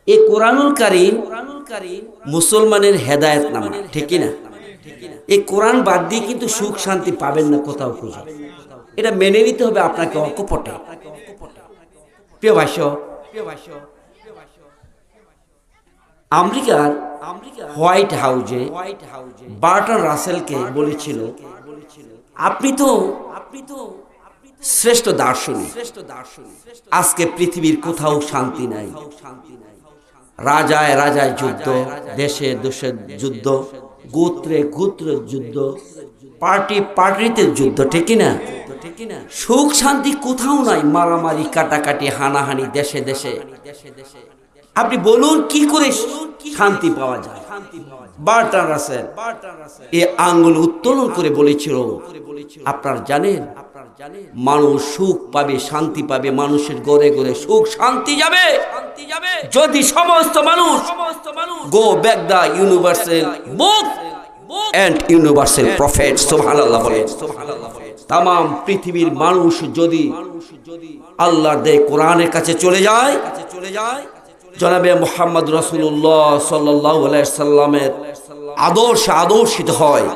এই কোরআনুল কারীম মুসলমানের হেদায়েতনামা, ঠিক না? এই কোরআন বাদ দিয়ে কিন্তু সুখ শান্তি পাবেন না কোথাও খুঁজে। এটা মেনে নিতে হবে আপনাকে অকপটে। প্রিয় ভাষ্য, আমেরিকার হোয়াইট হাউজে বার্টন রাসেলকে বলেছিল, আপনি তো শ্রেষ্ঠ দার্শনিক, আজকে পৃথিবীর কোথাও শান্তি নাই। রাজায় রাজায় যুদ্ধ, দেশে দেশে যুদ্ধ, গোত্রে গোত্রে যুদ্ধ, পার্টি পার্টিতে যুদ্ধ, ঠিক না? সুখ শান্তি কোথাও নাই, মারামারি কাটাকাটি হানাহানি দেশে দেশে। আপনি বলুন কি করে শান্তি পাওয়া যায়? বার্টন রাসেল এ আঙ্গুল উত্তোলন করে বলেছিল, আপনারা জানেন মানুষ সুখ পাবে, শান্তি পাবে, মানুষের ঘরে ঘরে সুখ শান্তি যাবে যদি সমস্ত মানুষ go back the universal book and universal prophet, সুবহানাল্লাহ বলেন। তাম পৃথিবীর মানুষ যদি আল্লাহর দে কোরআনের কাছে চলে যায়, জনাবে মুহাম্মদ রাসূলুল্লাহ সাল্লাল্লাহু আলাইহি সাল্লামের আদর্শে আদর্শিত হয়,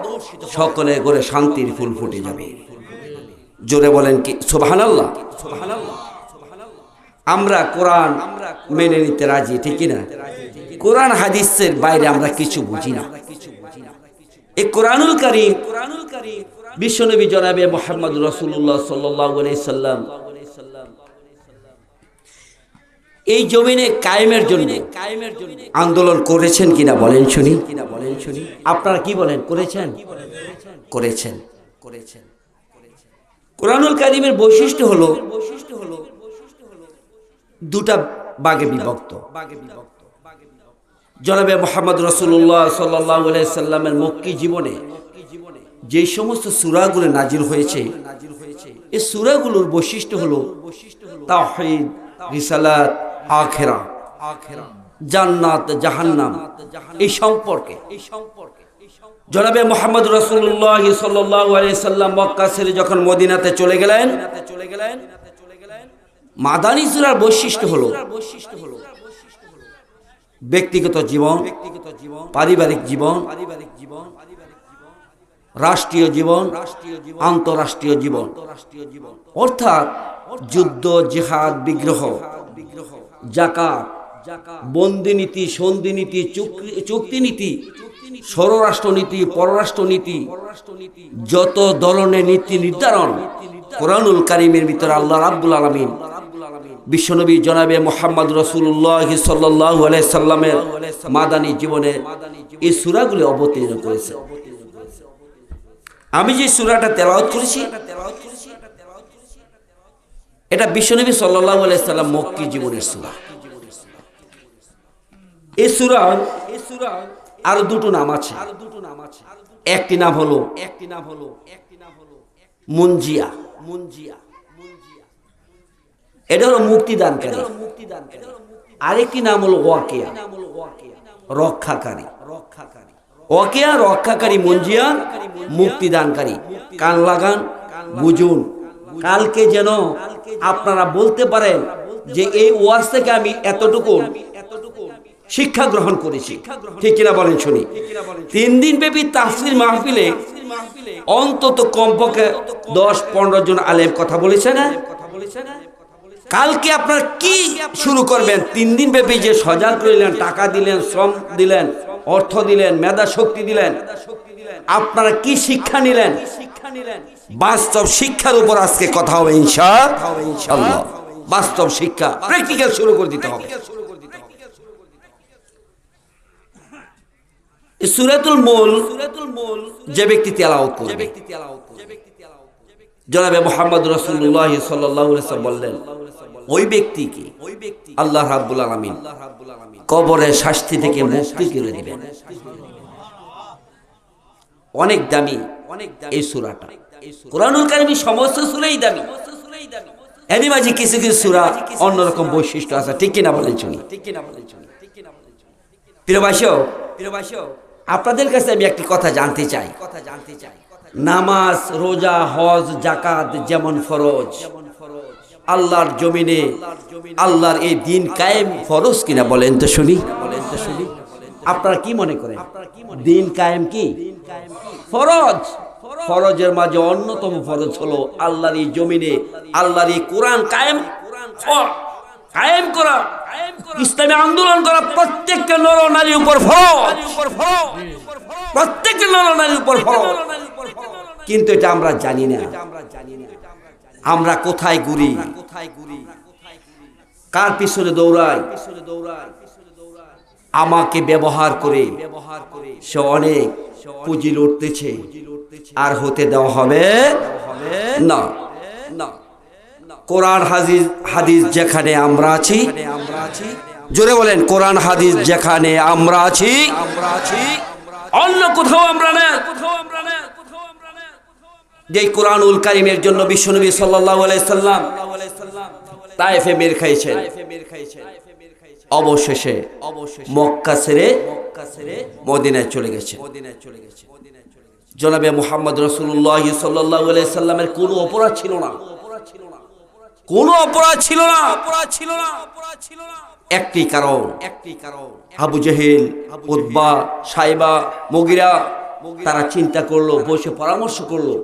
সকলে ঘরে শান্তির ফুল ফুটে যাবে। জোরে বলেন কি সুবহানাল্লাহ। আমরা কোরআন মেনে নিতে রাজি, ঠিক না? কোরআন হাদিসের বাইরে আমরা কিছু বুঝি না। এই কোরআনুল কারীম বিশ্বনবী জনাবে মুহাম্মদ রাসূলুল্লাহ সাল্লাল্লাহু আলাইহি সাল্লাম এই জমিনে কায়েমের জন্য আন্দোলন করেছেন কিনা বলেন শুনি। আপনারা কি বলেন, করেছেন? করেছেন। কোরআনুল কারীমের বৈশিষ্ট্য হলো দুটা ভাগে বিভক্ত। জনাবে মুহাম্মদ রাসূলুল্লাহ সাল্লাল্লাহু আলাইহি সাল্লামের মক্কি জীবনে যে সমস্ত সূরাগুলো নাজিল হয়েছে, এই সূরাগুলোর বৈশিষ্ট্য হলো তাওহীদ, রিসালাত, আখিরা, জান্নাত, জাহান্নাম, এই সম্পর্কে। জনাবে মুহাম্মদ রাসূলুল্লাহ সাল্লাল্লাহু আলাইহি সাল্লাম মক্কা ছেড়ে যখন মদিনাতে চলে গেলেন, মাদানী সূরার বৈশিষ্ট্য হলো ব্যক্তিগত জীবন, পারিবারিক জীবন, রাষ্ট্রীয় জীবন, আন্তরাষ্ট্রীয় জীবন, অর্থাৎ যুদ্ধ, জিহাদ, বিগ্রহ, যাকাত, বন্দিনীতি, সন্ধিনীতি, চুক্তিনীতি, স্বরাষ্ট্রনীতি, পররাষ্ট্রনীতি, যত ধরনের নীতি নির্ধারণ কোরআনুল কারীমের ভিতরে আল্লাহ রাব্বুল আলামিন বিশ্বনবী জনাবে মুহাম্মদ রাসূলুল্লাহ সাল্লাল্লাহু আলাইহি সাল্লামের মাদানী জীবনে এই সূরাগুলি অবতীর্ণ করেছে। আমি যে সূরাটা তেলাওয়াত করেছি, এটা বিশ্বনবী সাল্লাল্লাহু আলাইহি সাল্লাম মক্কি জীবনের সূরা। এই সূরা আর দুটো নাম আছে। একটি নাম হলো মুনজিয়া, এটা হলো মুক্তিদানকারী। আরেকটি নাম হলো ওয়াকিয়া, রক্ষাকারী। ওয়াকিয়া রক্ষাকারী, মুনজিয়া মুক্তিদানকারী। কান লাগান, বুঝুন, কালকে যেন আপনারা বলতে পারেন যে এই ওয়াজ থেকে আমি এতটুকু শিক্ষা গ্রহণ করেছি, ঠিক কিনা বলেন শুনি। 3 দিন ব্যাপী তাফসীর মাহফিলে অন্তত কমপক্ষে 10-15 জন আলেম কথা বলেছে না? কালকে আপনারা কি শুরু করবেন? 3 দিন ব্যাপী যে সজাগ রইলেন, টাকা দিলেন, শ্রম দিলেন, অর্থ দিলেন, মেধা শক্তি দিলেন, আপনারা কি শিক্ষা নিলেন? বাস্তব শিক্ষার উপর আজকে কথা হবে ইনশাআল্লাহ। বাস্তব শিক্ষা, প্র্যাকটিক্যাল শুরু করে দিতে হবে। সূরাতুল মুলক যে ব্যক্তি তেলাওয়াত করবে, জনাবে মুহাম্মদ রাসূলুল্লাহ সাল্লাল্লাহু আলাইহি ওয়াসাল্লাম বললেন, ওই ব্যক্তিকে আল্লাহ রাব্বুল আলামিন কবরের শাস্তি থেকে মুক্তি করে দিবেন। অনেক দামি এই সূরাটা। কোরআনুল কারীমের সমস্ত সূরাই দামি, এর মাঝে কিছু কিছু সূরা অন্যরকম বৈশিষ্ট্য আছে, ঠিক কিনা বলেন শুনি। প্রিয় ভাই, আপনাদের কাছে আমি একটি কথা জানতে চাই। নামাজ, রোজা, হজ, যাকাত যেমন ফরজ, আল্লাহর জমিনে আল্লাহর এই দিন কায়েম ফরজ কিনা বলেন তো শুনি। আপনারা কি মনে করেন দিন কায়েম কি ফরজ? ফরজের মাঝে অন্যতম ফরজ হলো আল্লাহর এই জমিনে আল্লাহর এই কোরআন কায়েম করা, ইসলামী আন্দোলন করা প্রত্যেকটা নর নারীর উপর ফরজ, প্রত্যেকটা নর নারীর উপর ফরজ। কিন্তু এটা আমরা জানি না। আমরা কোথায় ঘুরি, কার পিছনে দৌড়াই? আমাকে ব্যবহার করে সে অনেক পুঁজি লুটতেছে, আর হতে দেওয়া হবে না। কোরআন হাদিস যেখানে আমরা আছি, জোরে বলেন কোরআন হাদিস যেখানে আমরা আছি, অন্য কোথাও আমরা না। যে কোরআনুল কারীমের জন্য বিশ্বনবী সাল্লাল্লাহু আলাইহি সাল্লাম তায়েফে মের খাইছেন, অবশেষে মক্কা ছেড়ে মদিনায় চলে গেছে। জনাবে মুহাম্মদ রাসূলুল্লাহ সাল্লাল্লাহু আলাইহি সাল্লামের কোনো অপরাধ ছিল না, কোনো অপরাধ ছিল না। একটি কারণ, আবু জেহেল, উতবা, সাইবা, মুগিরা তারা চিন্তা করলো, বসে পরামর্শ করলো,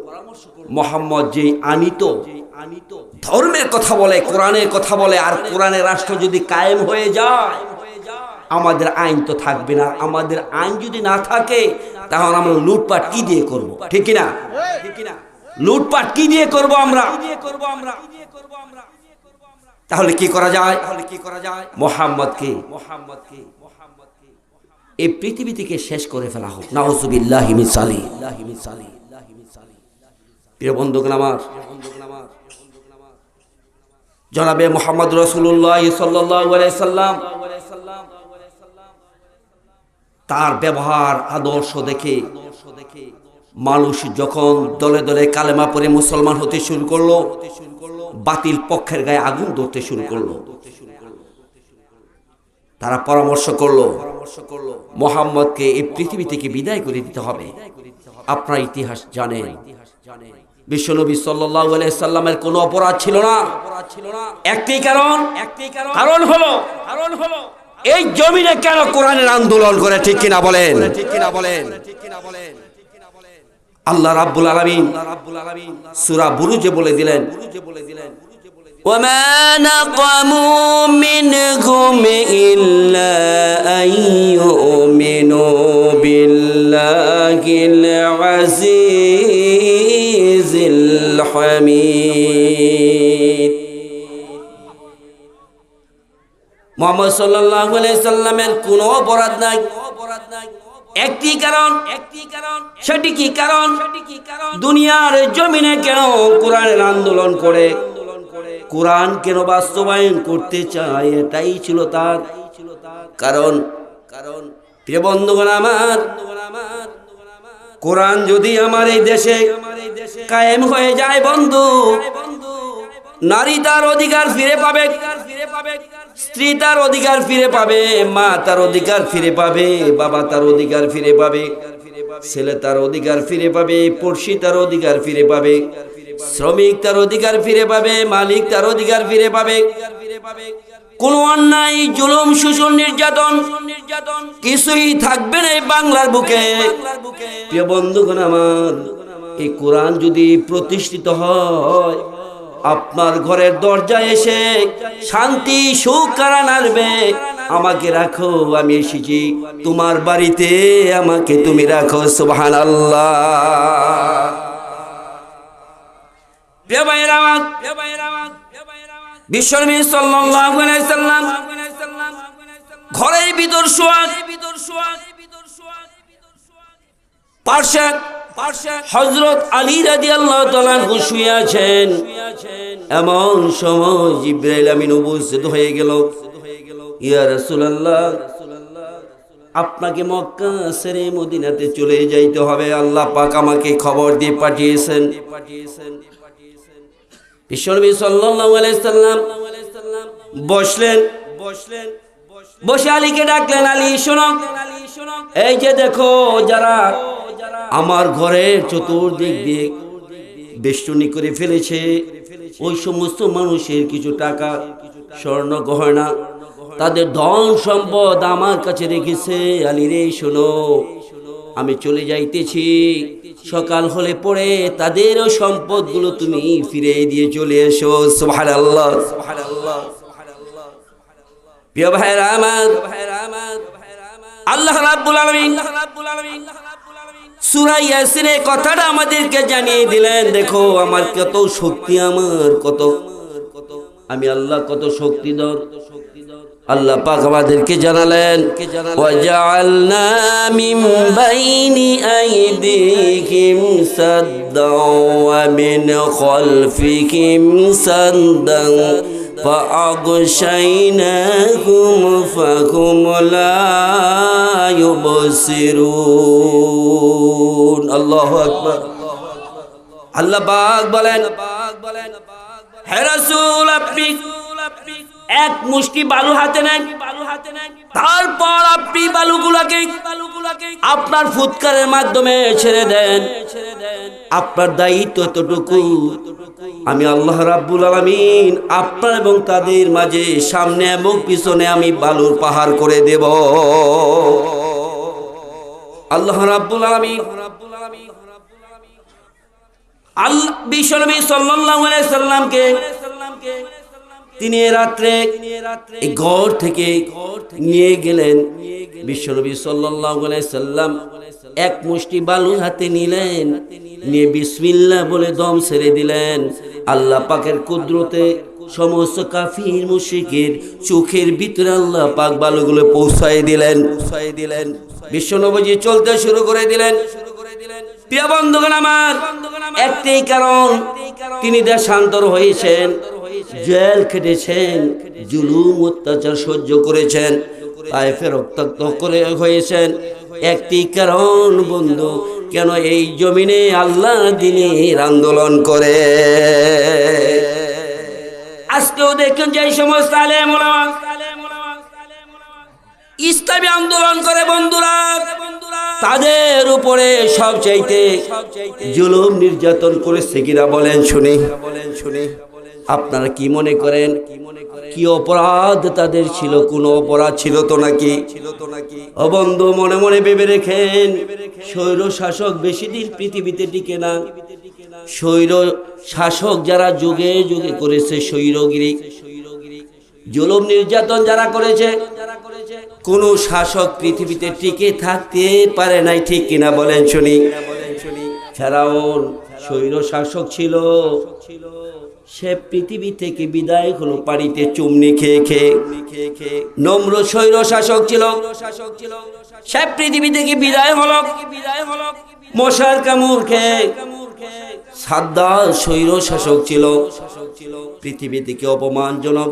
মুহাম্মদ যে আনিত ধর্মের কথা বলে, কোরআনের কথা বলে, আর কোরআনের রাষ্ট্র যদি কায়েম হয়ে যায় আমাদের আইন তো থাকবে না। আমাদের আইন যদি না থাকে তাহলে আমরা লুটপাট কি দিয়ে করব? ঠিক না? লুটপাট কি দিয়ে করব আমরা? তাহলে কি করা যায়? মুহাম্মদকে এই পৃথিবী থেকে শেষ করে ফেলা হোক। নাউযুবিল্লাহি মিন যালিক। প্রিয় বন্ধুগণ আমার, জনাবে মুহাম্মদ রাসূলুল্লাহ সাল্লাল্লাহু আলাইহি সাল্লাম তার ব্যবহার আদর্শ দেখে মানুষ যখন দলে দলে কালেমা পড়ে মুসলমান হতে শুরু করলো, বাতিল পক্ষের গায়ে আগুন ধরতে শুরু করলো। তারা পরামর্শ করলো মুহাম্মদকে এই পৃথিবী থেকে বিদায় করে দিতে হবে। আপনারা ইতিহাস জানেন, বিশ্বনবী সাল্লাল্লাহু আলাইহি সাল্লামের কোনো অপরাধ ছিল না। একটি কারণ হলো এই জমিনে কেন কোরআনের আন্দোলন করে, ঠিক কিনা বলেন? আল্লাহ রাব্বুল আলামিন সূরা বুরুজে বলে দিলেন, وَمَا نَقَمُوا مِنْهُمْ إِلَّا أَنْ يُؤْمِنُوا بِاللَّهِ الْعَزِيزِ الْحَمِيدِ। মুহাম্মদ সাল্লাল্লাহু আলাইহি সাল্লামের কোনো অপরাধ নাই। একটি কারণ, সেটি কি কারণ? দুনিয়ার জমিনে কেন কোরআনের আন্দোলন করে, কোরআন কেন বাস্তবায়ন করতে চায়, এটাই ছিল তার কারণ। প্রিয় বন্ধুগণ আমার, কোরআন যদি আমার এই দেশে কায়েম হয়ে যায় বন্ধু, নারী তার অধিকার ফিরে পাবে, স্ত্রী তার অধিকার ফিরে পাবে, মা তার অধিকার ফিরে পাবে, বাবা তার অধিকার ফিরে পাবে, ছেলে তার অধিকার ফিরে পাবে, পড়শি তার অধিকার ফিরে পাবে, শ্রমিক তার অধিকার ফিরে পাবে, মালিক তার অধিকার ফিরে পাবে। কোন অন্যায়, জুলুম, শোষণ, নির্যাতন কিছুই থাকবে না এই বাংলার বুকে। প্রিয় বন্ধুগণ আমার, এই কোরআন যদি প্রতিষ্ঠিত হয়, আপনার ঘরের দরজায় এসে শান্তি সুখ কারা নাড়বে। আমাকে রাখো, আমি এসেছি তোমার বাড়িতে, আমাকে তুমি রাখো। সুবহানাল্লাহ। বিশ্বনবী সাল্লাল্লাহু আলাইহি সাল্লাম ঘরের ভিতর শোয়া, পাশে হযরত আলী রাদিয়াল্লাহু তাআলা আনহু শুয়ে আছেন। এমন সময় জিবরাইল আমিন উপস্থিত হয়ে গেল। ইয়া রাসূলুল্লাহ, আপনাকে মক্কা ছেড়ে মদিনাতে চলে যাইতে হবে, আল্লাহ পাক আমাকে খবর দিয়ে পাঠিয়েছেন। বিশ্বনবী সাল্লাল্লাহু আলাইহি সাল্লাম বসলেন, বসে আলীকে ডাকলেন, আলী শোনো, এই যে দেখো যারা আমার ঘরের চতুর্দিক দিয়ে বেষ্টনী করে ফেলেছে, ওই সমস্ত মানুষের কিছু টাকা স্বর্ণ গহনা তাদের ধন সম্পদ আমার কাছে রেখেছে। আলী রে শোনো, আমি চলে যাইতেছি, সকাল হলে পরে তাদেরও সম্পদগুলো তুমি ফিরে দিয়ে চলে এসো। সুবহানাল্লাহ, সুবহানাল্লাহ। প্রিয় ভাইরা আমার, আল্লাহ রাব্বুল আলামিন সূরা ইয়াসিনে কথাটা আমাদেরকে জানিয়ে দিলেন, দেখো আমার কত শক্তি, আমার কত, আমি আল্লাহ কত শক্তিধর। আল্লাহ পাক আমাদেরকে জানালেন, ওয়াজআলনা মিন বাইনি আইদিহিম সাদ্দাও ওয়া মিন খালফিহিম সাদ্দাও فأغشيناهم فهم لا يبصرون। الله أكبر। আল্লাহ পাক বলেন, হে রাসূল আপনি এক মুষ্টি বালু হাতে নেন, তারপর আপনি বালুগুলোকে আপনার ফুৎকারের মাধ্যমে ছেড়ে দেন। আপনার দায়িত্ব এতটুকু, আমি আল্লাহ রাব্বুল আলামিন আপনার এবং তাদের মাঝে সামনে এবং পিছনে আমি বালুর পাহাড় করে দেব। আল্লাহ রাব্বুল আলামিন বিশ্বনবী সাল্লাল্লাহু আলাইহি সাল্লামকে তিনি রাত্রে এই ঘর থেকে নিয়ে গেলেন। বিশ্বনবী সাল্লাল্লাহু আলাইহি সাল্লাম এক মুষ্টি বালু হাতে নিলেন, নিয়ে বিসমিল্লাহ বলে দম ছেড়ে দিলেন। আল্লাহ পাকের কুদরতে সমস্ত কাফির মুশরিকের চোখের ভিতরে আল্লাহ পাক বালুগুলো পৌঁছায় দিলেন। বিশ্বনবীজি চলতে শুরু করে দিলেন। প্রিয় বন্ধুগণ আমার, একটাই কারণ, তিনি দেশান্তর হয়েছেন, জেল খেটেছেন, জুলুম অত্যাচার সহ্য করেছেন, তায়েফে রক্তাক্ত করে হয়েছেন। একটি কারণ বন্ধু, কেন এই জমিনে আল্লাহ দ্বীনের আন্দোলন করে। আজকেও দেখুন যে সমস্ত আলেম ওলামা ইসলামী আন্দোলন করে বন্ধুরা, তাদের উপরে সবচাইতে জুলুম নির্যাতন করেছে কিনা বলেন শুনি। আপনারা কি মনে করেন, কি অপরাধ তাদের ছিল? কোনো অপরাধ ছিল তো নাকি? ও বন্ধু, মনে মনে ভেবে রেখেন, স্বৈর শাসক বেশি দিন পৃথিবীতে টিকে না। স্বৈর শাসক যারা যুগে যুগে করেছে, স্বৈরগিরি জুলুম নির্যাতন যারা করেছে, কোন শাসক পৃথিবীতে টিকে থাকতে পারে নাই, ঠিক কিনা বলেন শুনি। ফেরাউন স্বৈর শাসক ছিল, সে পৃথিবী থেকে বিদায় হলো পানিতে চুমনি খেয়ে খেয়ে। নমরুদ স্বৈর শাসক ছিল, সে পৃথিবী থেকে বিদায় হলো মশার কামড় খেয়ে। সাদ্দাত স্বৈর শাসক ছিল, পৃথিবী থেকে অপমানজনক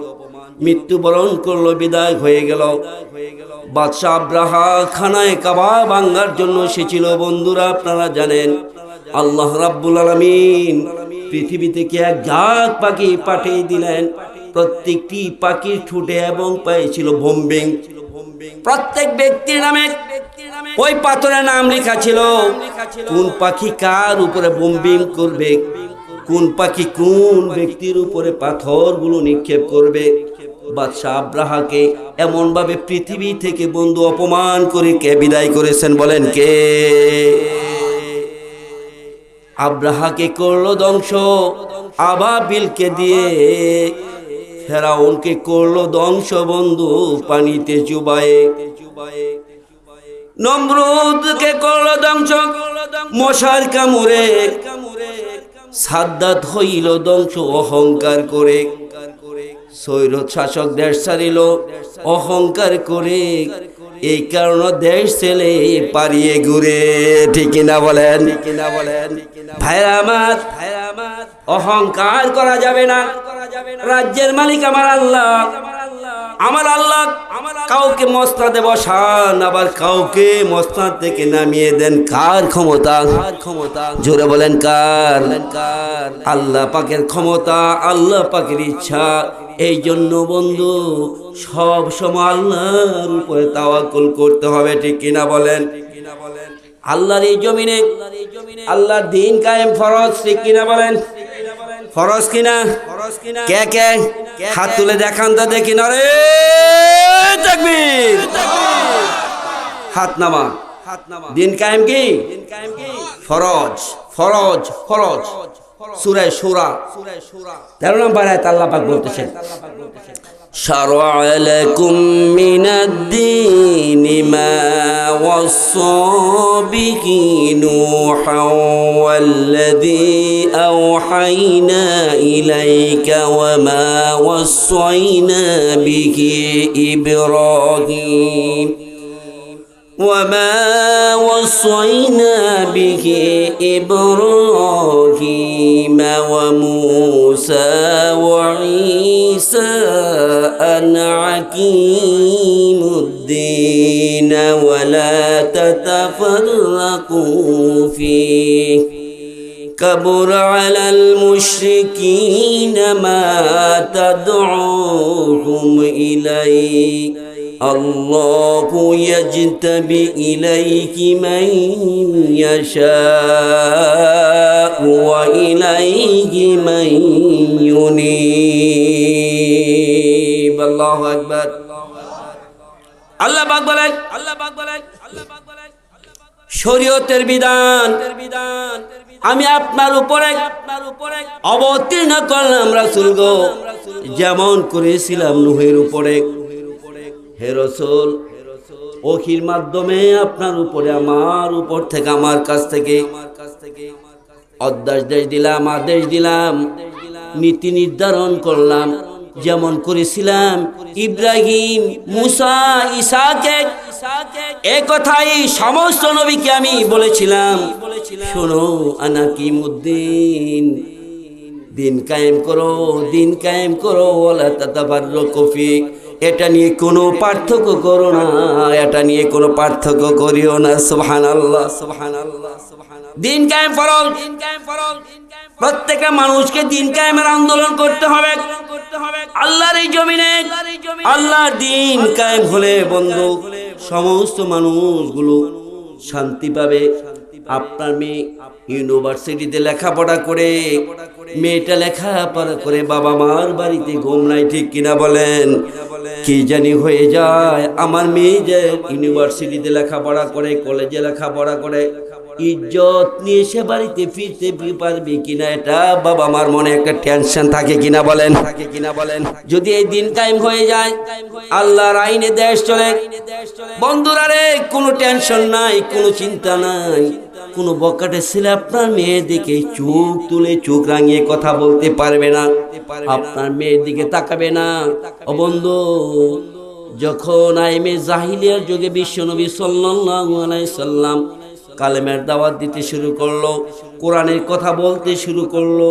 মৃত্যুবরণ করলো, বিদায় হয়ে গেল। বাদশাহ আব্রাহা খানায় কাবা ভাঙার জন্য এসেছিল। বন্ধুরা আপনারা জানেন, আল্লাহ রাব্বুল আলামিন পৃথিবী থেকে এক জাত পাখি পাঠিয়ে দিলেন। প্রত্যেকটি পাখির ঠোঁটে এবং পায়ে ছিল ভম্বিং। প্রত্যেক ব্যক্তির নামে ওই পাথরে নাম লেখা ছিল, কোন পাখি কার উপরে ভম্বিং করবে, কোন পাখি কোন ব্যক্তির উপরে পাথরগুলো নিক্ষেপ করবে। বাদশাহ আব্রাহাকে এমন ভাবে পৃথিবী থেকে বন্ধু অপমান করে কে বিদায় করেছেন বলেন কে? আব্রাহাকে করলো ধ্বংস আবাবিলকে দিয়ে, ফেরাউনকে করলো ধ্বংস বন্ধু পানিতে চুবায়ে। নমরুদকে করলো ধ্বংস মশার কামড়ে। সাদ্দাত হইল ধ্বংস অহংকার করে। স্বৈর শাসক দেশ ছাড়িল অহংকার করে, এই কারণে দেশ ছেলে পারিয়ে ঘুরে, ঠিক না বলেন? ভাইরা আমার, অহংকার করা যাবে না। রাজ্যের মালিক আমার আল্লাহ। আমার আল্লাহ কাউকে মসনদে বসান, আবার কাউকে মসনদ থেকে নামিয়ে দেন। কার ক্ষমতা? জোরে বলেন কার? আল্লাহ পাকের ক্ষমতা, আল্লাহ পাকের ইচ্ছা। এই জন্য বন্ধু সব সময় আল্লাহর উপরে তাওয়াক্কুল করতে হবে, ঠিক কিনা বলেন? আল্লাহর এই জমিনে আল্লাহর দ্বীন কায়েম ফরজ, ঠিক কিনা বলেন? ফরজ কিনা? কে কে হাত তুলে দেখান তো দেখি না রে। তাকবীর, হাত নামা। দিন কায়েম কি? ফরজ ফরজ ফরজ। সূরা শূরা 13 নম্বর আয়াত আল্লাহ পাক বলতেছেন, شرع لكم من الدين ما وصى به نوحا والذي أوحينا إليك وما وصينا به إبراهيم وموسى وعيسى أن أقيموا الدين ولا تتفرقوا فيه كبر على المشركين ما تدعوهم إليه الله يجتبي إليك من يشاء وإليه من ينيب الله أكبر আল্লাহ পাক বলেন শরীয়তের বিধান আমি আপনার উপরে অবতীর্ণ করলাম রাসূল গো, যেমন করেছিলাম নূহের উপরে। হে রাসূল, ওহীর মাধ্যমে আপনার উপরে আমার উপর থেকে আমার কাছ থেকে আদেশ দিলাম, আদেশ দিলাম, নীতি নির্ধারণ করলাম, যেমন করেছিলাম ইব্রাহিম, মুসা, ঈসাকে। এই কথাই সমস্ত নবীকে আমি বলেছিলাম, শোনো আনাকিমুদ্দিন, দিন কায়েম করো, দিন কায়েম করো, ওয়ালা তাতাফাররাকু ফি, এটা নিয়ে কোনো পার্থক্য করো না, এটা নিয়ে কোনো পার্থক্য করিও না। সুবহানাল্লাহ সুবহানাল্লাহ সুবহানাল্লাহ। দিন কায়েম ফরজ, প্রত্যেকটা মানুষকে দিন কায়েমের আন্দোলন করতে হবে আল্লাহর এই জমিনে। আল্লাহর দিন কায়েম হলে বন্ধু সমস্ত মানুষগুলো শান্তি পাবে। আপনার মেয়ে ইউনিভার্সিটিতে লেখাপড়া করে, মেয়েটা লেখাপড়া করে বাবা মার বাড়িতে ঘুম নাই, ঠিক কিনা বলেন? কি জানি হয়ে যায়, আমার মেয়ে যে ইউনিভার্সিটিতে লেখাপড়া করে, কলেজে লেখাপড়া করে, ইজ্জত নিয়ে সে বাড়িতে ফিরতে পারবে কিনা, এটা বাবা মার মনে একটা টেনশন থাকে কিনা বলেন? যদি এই দিন কায়েম হয়ে যায়, আল্লাহর আইনে দেশ চলে, বন্ধুরা রে কোনো টেনশন নাই, কোনো চিন্তা নাই। কোনো বকাটে ছেলে আপনার মেয়ের দিকে চোখ তুলে চোখ রাঙিয়ে কথা বলতে পারবে না, আপনার মেয়ের দিকে তাকাবে না। ও বন্ধু, যখন আইমে জাহিলিয়ার যুগে বিশ্বনবী সাল্লাল্লাহু আলাইহি সাল্লাম কালেমার দাওয়াত দিতে শুরু করলো, কোরআনের কথা বলতে শুরু করলো,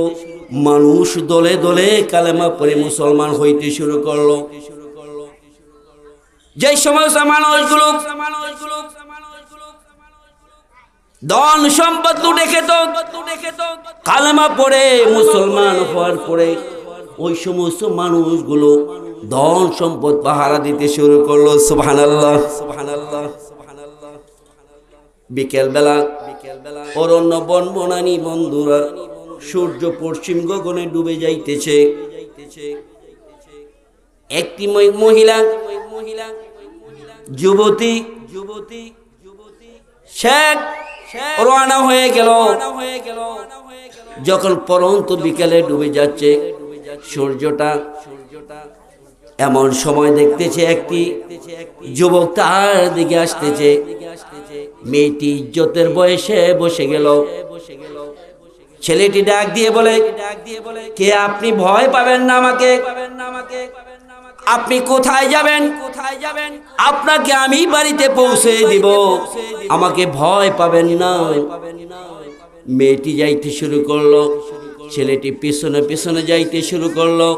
মানুষ দলে দলে কালেমা পড়ে মুসলমান হইতে শুরু করলো। যে সমস্ত মানুষগুলো ধন সম্পদ লুটে খেত, কালেমা পড়ে মুসলমান হওয়ার পরে ওই সমস্ত মানুষগুলো ধন সম্পদ পাহারা দিতে শুরু করলো। সুবহানাল্লাহ সুবহানাল্লাহ সুবহানাল্লাহ। বিকেল বেলা অরণ্য বন বনানী বন্ধুরা, সূর্য পশ্চিম গগনে ডুবে যাইতেছে। একটি মহিলা যুবতী শেখ রওনা হয়ে গেল। যখন পরন্ত বিকেলে ডুবে যাচ্ছে সূর্যটা, এমন সময় দেখতেছে একটি যুবক তার দিকে আসতেছে। মেয়েটি ইজ্জতের বয়সে বসে গেল। ছেলেটি ডাক দিয়ে বলে, কে আপনি? ভয় পাবেন না আমাকে, আপনি কোথায় যাবেন? আপনাকে আমি বাড়িতে পৌঁছে দিব, আমাকে ভয় পাবেন না। মেয়েটি যাইতে শুরু করলো, ছেলেটি পিছনে পিছনে যাইতে শুরু করলো।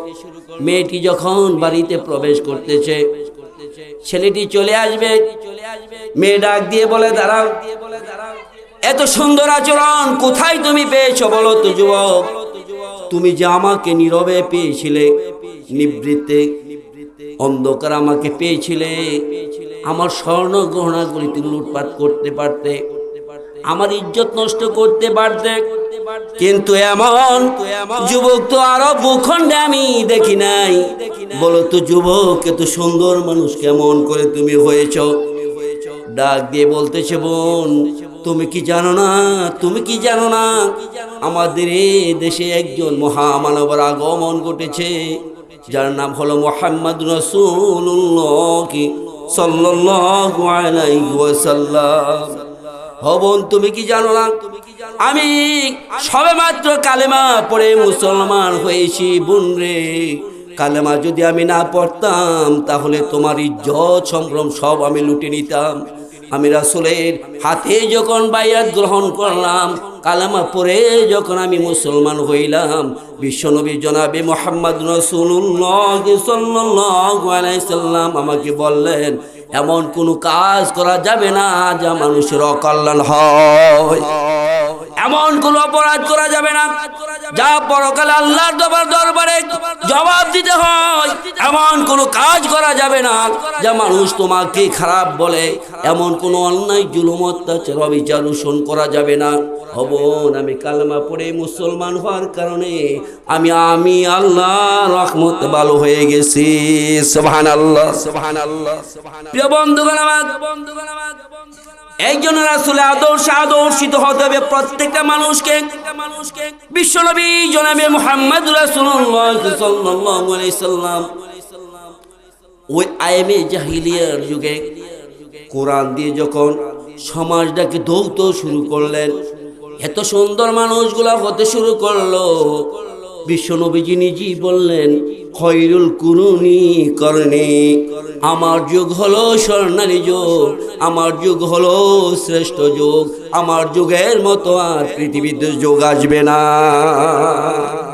মেয়েটি যখন বাড়িতে প্রবেশ করতেছে, ছেলেটি চলে আসবে। মেয়ে ডাক দিয়ে বলে, দাঁড়াও, এত সুন্দর আচরণ কোথায় তুমি পেয়েছো বলো তো যুবক? তুমি যে আমাকে নীরবে পেয়েছিলে, নিবৃত্তে অন্ধকার আমাকে পেয়েছিলে, আমার স্বর্ণ গহনাগুলি তুমি লুটপাট করতে পারতে, আমার ইজ্জত নষ্ট করতে পারতে, কিন্তু এমন যুবক তো আরো ভূখণ্ডে আমি দেখি নাই। বলো তো যুবক, এত সুন্দর মানুষ কেমন করে তুমি হয়েছ? ডাক দিয়ে বলতেছে, বোন তুমি কি জানো না, তুমি কি জানো না, আমাদের এই দেশে একজন মহামানবের আগমন ঘটেছে, যার নাম হলো মুহাম্মদ রাসূলুল্লাহ সাল্লাল্লাহু আলাইহি ওয়াসাল্লাম। বোন তুমি কি জানো না, আমি সবেমাত্র কালেমা পড়ে মুসলমান হয়েছি। বোন রে, কালেমা যদি আমি না পড়তাম তাহলে তোমার ইজ্জত সম্ভ্রম সব আমি লুটে নিতাম। আমি রাসূলের হাতে যখন বাইয়াত গ্রহণ করলাম, কালেমা পড়ে যখন আমি মুসলমান হইলাম, বিশ্বনবী জনাবে মুহাম্মদ রাসূলুল্লাহ সাল্লাল্লাহু আলাইহি সাল্লাম আমাকে বললেন, এমন কোনো কাজ করা যাবে না যা মানুষের অকল্যাণ হয়, এমন কোন অপরাধ করা যাবে না যা পরকালে আল্লাহর দরবারে জবাব দিতে হয়, এমন কোন কাজ করা যাবে না যা মানুষ তোমাকে খারাপ বলে, এমন কোন অন্যায় জুলুম অত্যাচার অবিচার শোষণ করা যাবে না। বোন আমি কালেমা পড়ে মুসলমান হওয়ার কারণে আমি আল্লাহর রহমত ভালো হয়ে গেছি। সুবহানাল্লাহ সুবহানাল্লাহ। প্রিয় বন্ধুগণ আমার, একজন রাসূলের আদর্শিত হতে হবে প্রত্যেকটা মানুষকে। বিশ্বনবী জনাবে মুহাম্মদ রাসূলুল্লাহ সাল্লাল্লাহু আলাইহি সাল্লাম ওই আইমে জাহিলিয়ার যুগে কোরআন দিয়ে যখন সমাজটাকে ধৌত শুরু করলেন, এত সুন্দর মানুষগুলা হতে শুরু করলো, বিশ্বনবীজি নিজেই বললেন, খয়রুল কুরুনি করনি, আমার যুগ হলো স্বর্ণালী যুগ, আমার যুগ হলো শ্রেষ্ঠ যুগ, আমার যুগের মতো আর পৃথিবীতে যুগ আসবে না।